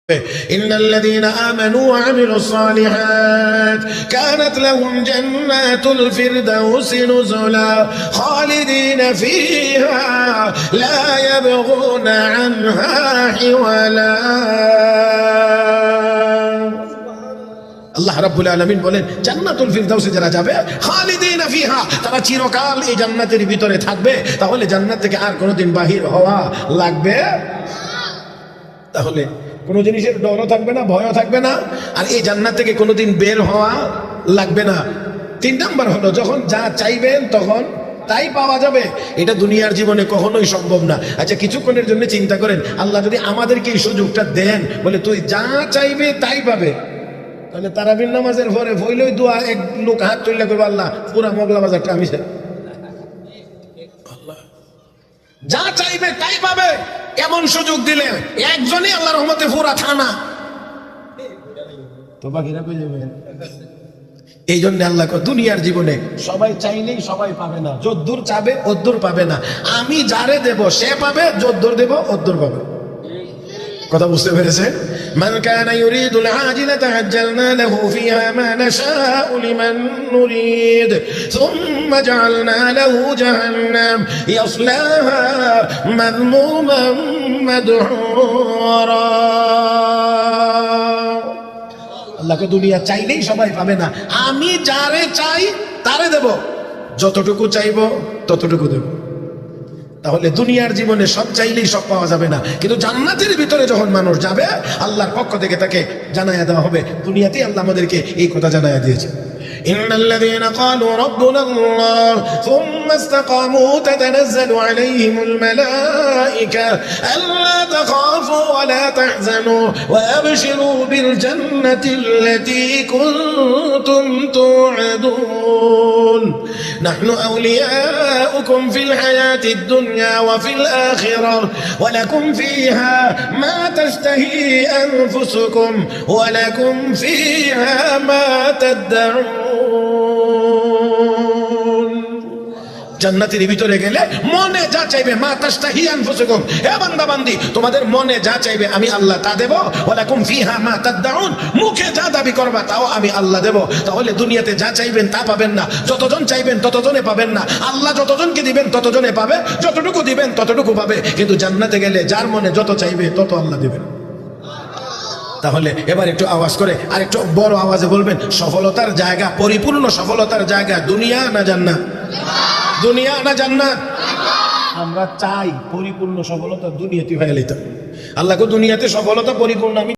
إن الذين آمنوا وعملوا الصالحات كانت لهم جنات الفردوس نزلا خالدين فيها لا يبغون عنها حولا আল্লাহ রাব্বুল আলামিন বলেন জান্নাতুল ফিরদাউসে যারা যাবে খালিদিনা ফিহা তারা চিরকাল এই জান্নাতের ভিতরে থাকবে। তাহলে জান্নাত থেকে আর কোনোদিন বাহির হওয়া লাগবে তাহলে কোনো জিনিসের ডরও থাকবে না, ভয়ও থাকবে না, আর এই জান্নাত থেকে কোনোদিন বের হওয়া লাগবে না। 3 নাম্বার হলো যখন যা চাইবেন তখন তাই পাওয়া যাবে। এটা দুনিয়ার জীবনে কখনোই সম্ভব না। আচ্ছা কিছুক্ষণের জন্য চিন্তা করেন, আল্লাহ যদি আমাদেরকে এই সুযোগটা দেন, বলে তুই যা চাইবে তাই পাবে, তাহলে তারাবির নামাজের পরে হইলই দোয়া এক লোক হাত তুললে করবে আল্লাহ পুরা মোগলা বাজারটা আমি যা চাইবে তাই পাবে। এমন সুযোগ দিলে একজনই আল্লাহর রহমতে পুরা থানা তো বাকিরা কই যাবে। এই জন্য আল্লাহ দুনিয়ার জীবনে সবাই চাইলেই সবাই পাবে না, যদ্দূর চাবে অদ্দূর পাবে না। আমি যারে দেব সে পাবে, যদ্দূর দেব অদ্দূর পাবে। কথা বুঝতে পেরেছেন? মান কানা ইউরিদুল আজিলাতা আজ্জালনা লাহু ফিহা মা নাশাউ লিমান নুরিদ সুম্মা জাআলনা লাহু জাহান্নাম ইয়াসলাহা মাযমুমান মাদহুরা। আল্লাহকে দুনিয়া চাইলেই সবাই পাবে না, আমি যারে চাই তারে দেব, যতটুকু চাইব ততটুকু দেব। তাহলে দুনিয়ার জীবনে সব চাইলেই সব পাওয়া যাবে না, কিন্তু জান্নাতের ভিতরে যখন মানুষ যাবে আল্লাহর পক্ষ থেকে তাকে জানায়া দেওয়া হবে। দুনিয়াতেই আল্লাহ আমাদেরকে এই কথা জানায়া দিয়েছে। ইন্নাল্লাযীনা ক্বালু রাব্বুনাল্লাহ সুম্মা ইসতাকামু তাতানাজ্জালু আলাইহিমুল মালায়েকা আল্লা তাখাফু ওয়া লা তাহজানু ওয়া আবশিরু বিল জান্নাতিল্লাতী কুনতুম তু'আদুন নাহনু আউলিয়াউকুম ফিল হায়াতিদ দুনিয়া ওয়া ফিল আখিরাহ ওয়া লাকুম ফীহা মা তাশতাহি আনফুসুকুম ওয়া লাকুম ফীহা মা তাদউন। জান্নাতের ভিতরে গেলে মনে যা চাইবে মা তাশতাহি আনফুসুকুম, হে বান্দা বান্দি তোমাদের মনে যা চাইবে আমি আল্লাহ তা দেব। ওয়ালাকুম ফিহা মা তাদউন, মুখে যা দাবি করবা তাও আমি আল্লাহ দেব। তাহলে দুনিয়াতে যা চাইবেন তা পাবেন না, যতজন চাইবেন ততজনে পাবেন না। আল্লাহ যতজনকে দিবেন ততজনে পাবে, যতটুকু দিবেন ততটুকু পাবে। কিন্তু জান্নাতে গেলে যার মনে যত চাইবে তত আল্লাহ দিবেন। তাহলে এবার একটু আওয়াজ করে আর একটু বড় আওয়াজে বলবেন, সফলতার জায়গা, পরিপূর্ণ সফলতার জায়গা দুনিয়া না জান্নাত? দুনিয়া না জান্নাত? আমরা চাই পরিপূর্ণ সফলতা দুনিয়াতে হয়ে যেতে। আল্লাহকে দুনিয়াতে সফলতা পরিপূর্ণ আমি